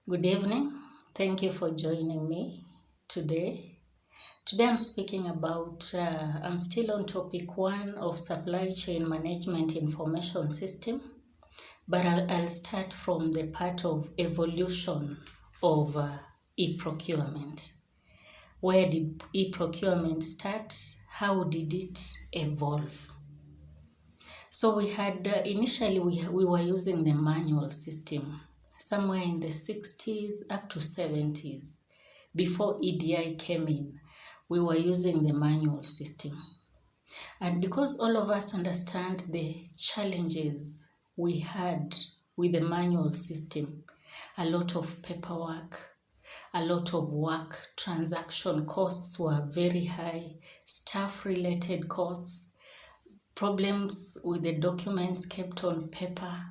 Good evening. Thank you for joining me today. Today I'm speaking about, I'm still on topic 1 of supply chain management information system, but I'll start from the part of evolution of e-procurement. Where did e-procurement start? How did it evolve? So we had, initially we were using the manual system somewhere in the 60s up to 70s. Before EDI came in, we were using the manual system. And because all of us understand the challenges we had with the manual system, a lot of paperwork, a lot of work, transaction costs were very high, staff-related costs, problems with the documents kept on paper.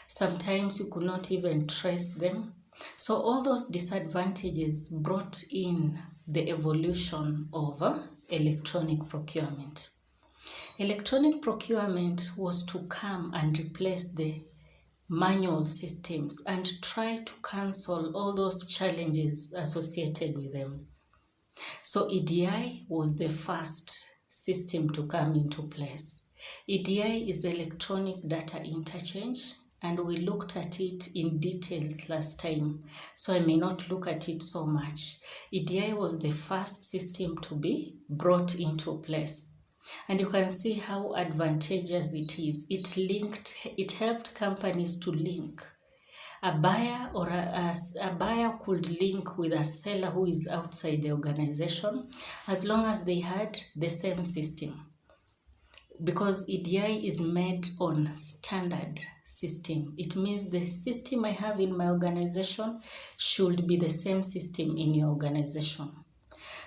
Sometimes you could not even trace them. So all those disadvantages brought in the evolution of electronic procurement. Electronic procurement was to come and replace the manual systems and try to cancel all those challenges associated with them. So EDI was the first system to come into place. EDI is electronic data interchange, and we looked at it in details last time, so I may not look at it so much. EDI was the first system to be brought into place, and you can see how advantageous it is. It helped companies to link. A buyer or a buyer could link with a seller who is outside the organization as long as they had the same system. Because EDI is made on standard system. It means the system I have in my organization should be the same system in your organization.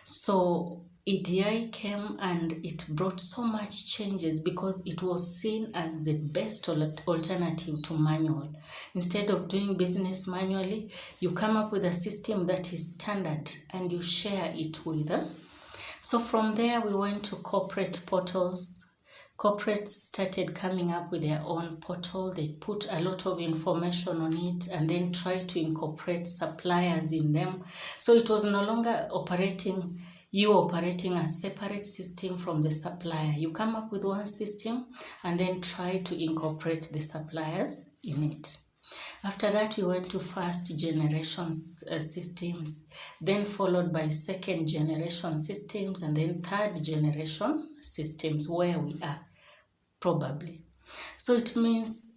So EDI came and it brought so much changes because it was seen as the best alternative to manual. Instead of doing business manually, you come up with a system that is standard and you share it with them. So from there we went to corporate portals. Corporates started coming up with their own portal. They put a lot of information on it and then try to incorporate suppliers in them. So it was no longer operating a separate system from the supplier. You come up with one system and then try to incorporate the suppliers in it. After that, we went to first generation systems, then followed by second generation systems, and then third generation systems where we are. Probably. So it means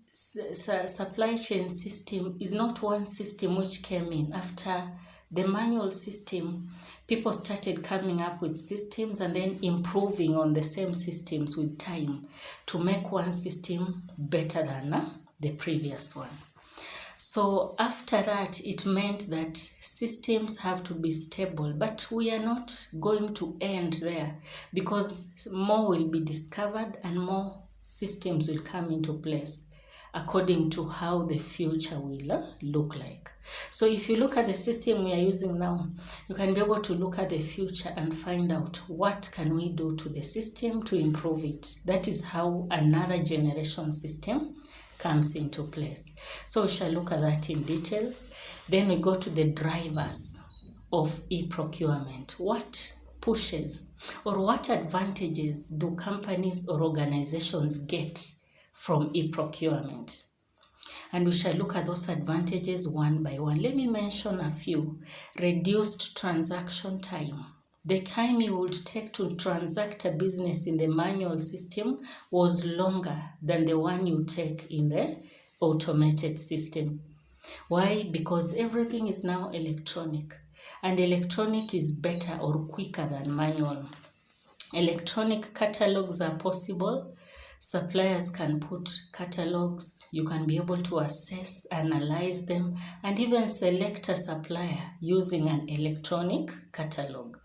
supply chain system is not one system which came in. After the manual system, people started coming up with systems and then improving on the same systems with time to make one system better than the previous one. So after that, it meant that systems have to be stable, but we are not going to end there because more will be discovered and more systems will come into place according to how the future will look like. So if you look at the system we are using now, you can be able to look at the future and find out what can we do to the system to improve it. That is how another generation system comes into place. So we shall look at that in details. Then we go to the drivers of e-procurement. What pushes or what advantages do companies or organizations get from e-procurement? And we shall look at those advantages one by one. Let me mention a few. Reduced transaction time. The time you would take to transact a business in the manual system was longer than the one you take in the automated system. Why? Because everything is now electronic, and electronic is better or quicker than manual. Electronic catalogs are possible. Suppliers can put catalogs. You can be able to assess, analyze them, and even select a supplier using an electronic catalog.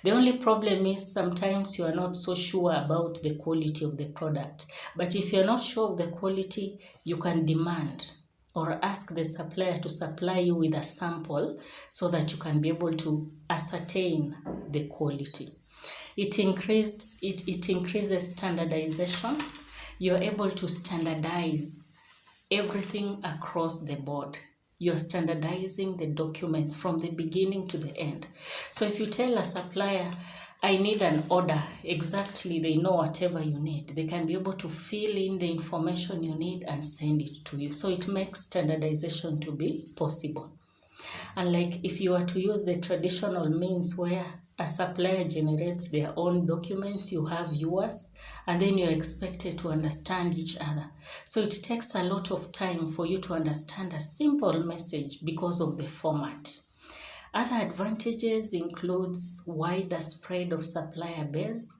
The only problem is sometimes you are not so sure about the quality of the product. But if you're not sure of the quality, you can demand or ask the supplier to supply you with a sample so that you can be able to ascertain the quality. It increases standardization. You're able to standardize everything across the board. you're standardizing the documents from the beginning to the end. So if you tell a supplier, I need an order, exactly, they know whatever you need. They can be able to fill in the information you need and send it to you. So it makes standardization to be possible. Unlike if you were to use the traditional means where a supplier generates their own documents, you have yours, and then you're expected to understand each other. So it takes a lot of time for you to understand a simple message because of the format. Other advantages includes wider spread of supplier base.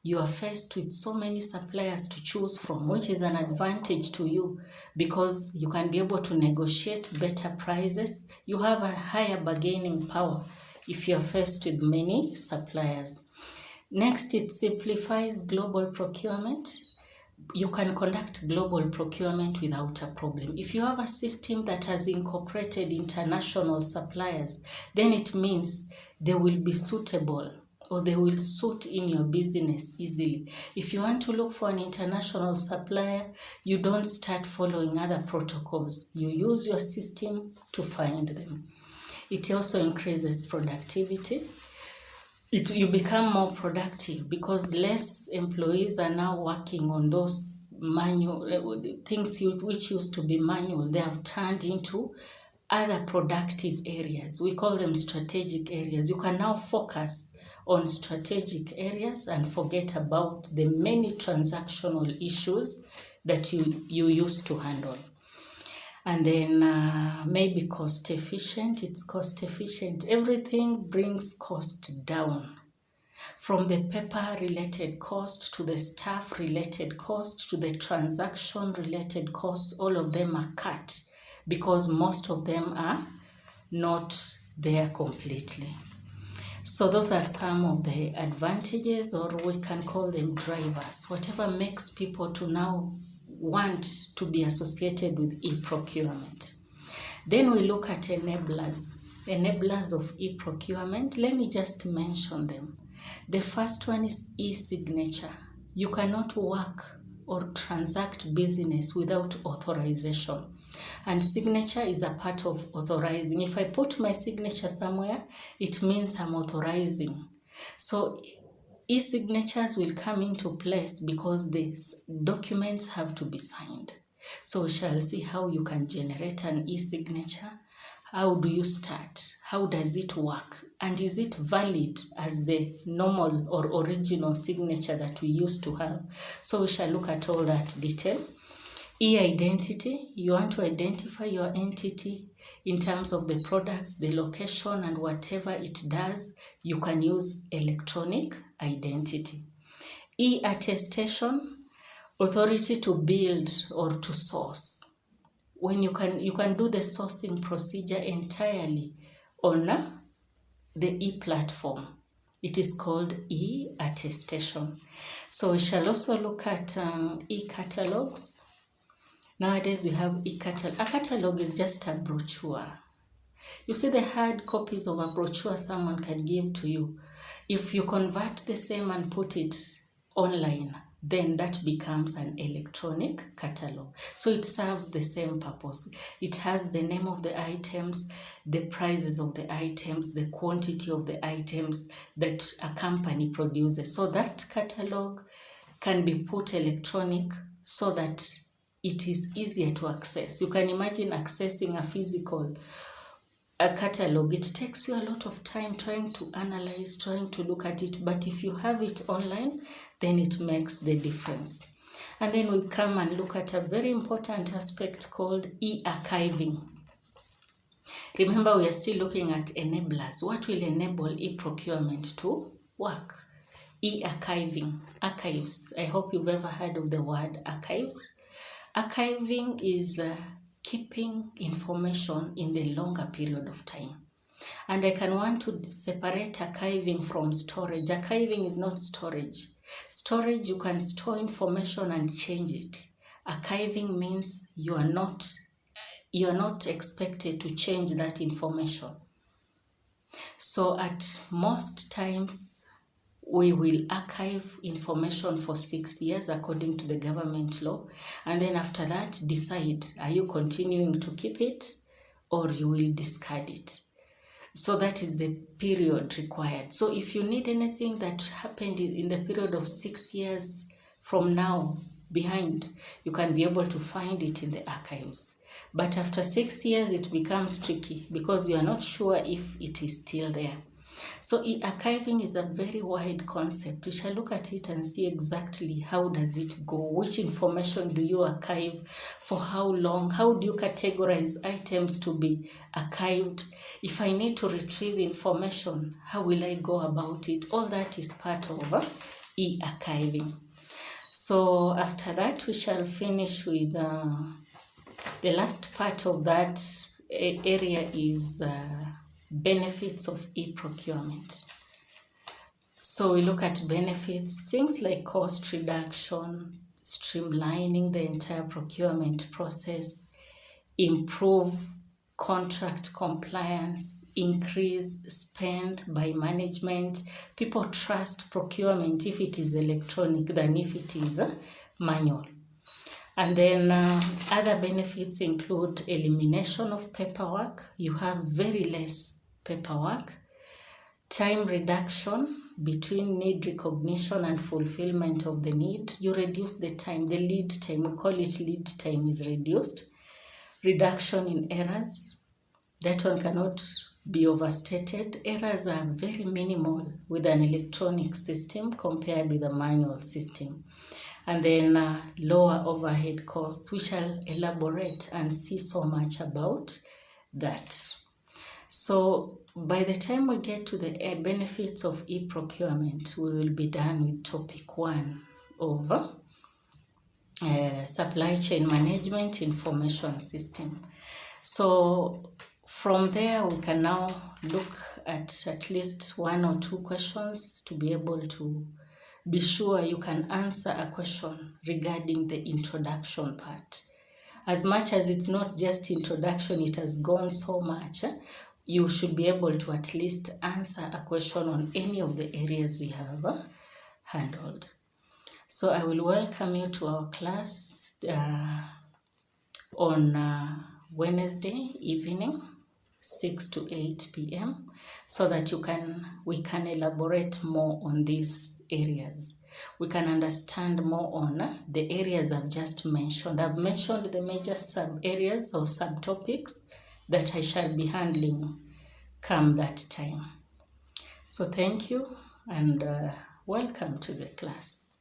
You are faced with so many suppliers to choose from, which is an advantage to you because you can be able to negotiate better prices. You have a higher bargaining power if you are faced with many suppliers. Next, it simplifies global procurement. You can conduct global procurement without a problem. If you have a system that has incorporated international suppliers, then it means they will be suitable or they will suit in your business easily. If you want to look for an international supplier, you don't start following other protocols. You use your system to find them. It also increases productivity. You become more productive because less employees are now working on those manual things which used to be manual. They have turned into other productive areas. We call them strategic areas. You can now focus on strategic areas and forget about the many transactional issues that you used to handle. And then maybe cost efficient. It's cost efficient. Everything brings cost down. From the paper related cost to the staff related cost to the transaction related cost, all of them are cut because most of them are not there completely. So those are some of the advantages, or we can call them drivers, whatever makes people to now want to be associated with e-procurement. Then we look at enablers of e-procurement. Let me just mention them. The first one is e-signature. You cannot work or transact business without authorization. And signature is a part of authorizing. If I put my signature somewhere, it means I'm authorizing. So e-signatures will come into place because the documents have to be signed. So we shall see how you can generate an e-signature. How do you start? How does it work? And is it valid as the normal or original signature that we used to have? So we shall look at all that detail. E-identity, you want to identify your entity in terms of the products, the location, and whatever it does, you can use electronic identity. E-attestation, authority to build or to source. When you can do the sourcing procedure entirely on the e-platform. It is called e-attestation. So we shall also look at e-catalogs. Nowadays we have e-catalog. A catalog is just a brochure. You see the hard copies of a brochure someone can give to you. If you convert the same and put it online, then that becomes an electronic catalog. So it serves the same purpose. It has the name of the items, the prices of the items, the quantity of the items that a company produces. So that catalog can be put electronic so that it is easier to access. You can imagine accessing a catalog. It takes you a lot of time trying to analyze, trying to look at it. But if you have it online, then it makes the difference. And then we come and look at a very important aspect called e-archiving. Remember, we are still looking at enablers. What will enable e-procurement to work? E-archiving, archives. I hope you've ever heard of the word archives. Archiving is keeping information in the longer period of time. And I can want to separate archiving from storage. Archiving is not storage. Storage, you can store information and change it. Archiving means you are not expected to change that information. So at most times, we will archive information for 6 years according to the government law. And then after that, decide, are you continuing to keep it or you will discard it. So that is the period required. So if you need anything that happened in the period of 6 years from now behind, you can be able to find it in the archives. But after 6 years, it becomes tricky because you are not sure if it is still there. So archiving is a very wide concept. We shall look at it and see exactly how does it go, which information do you archive, for how long, how do you categorize items to be archived. If I need to retrieve information, how will I go about it? All that is part of e-archiving. So after that, we shall finish with the last part of that area is benefits of e-procurement. So we look at benefits, things like cost reduction, streamlining the entire procurement process, improve contract compliance, increase spend by management. People trust procurement if it is electronic than if it is manual. And then other benefits include elimination of paperwork. You have very less paperwork. Time reduction between need recognition and fulfillment of the need. You reduce the time, the lead time, we call it lead time is reduced. Reduction in errors. That one cannot be overstated. Errors are very minimal with an electronic system compared with a manual system. And then lower overhead costs. We shall elaborate and see so much about that. So by the time we get to the benefits of e-procurement, we will be done with topic 1 of supply chain management information system. So from there, we can now look at least 1 or 2 questions to be able to be sure you can answer a question regarding the introduction part. As much as it's not just introduction, it has gone so much, you should be able to at least answer a question on any of the areas we have handled. So I will welcome you to our class on Wednesday evening, 6 to 8 p.m. so that we can elaborate more on these areas. We can understand more on the areas I've just mentioned. I've mentioned the major sub-areas or subtopics that I shall be handling come that time. So thank you and welcome to the class.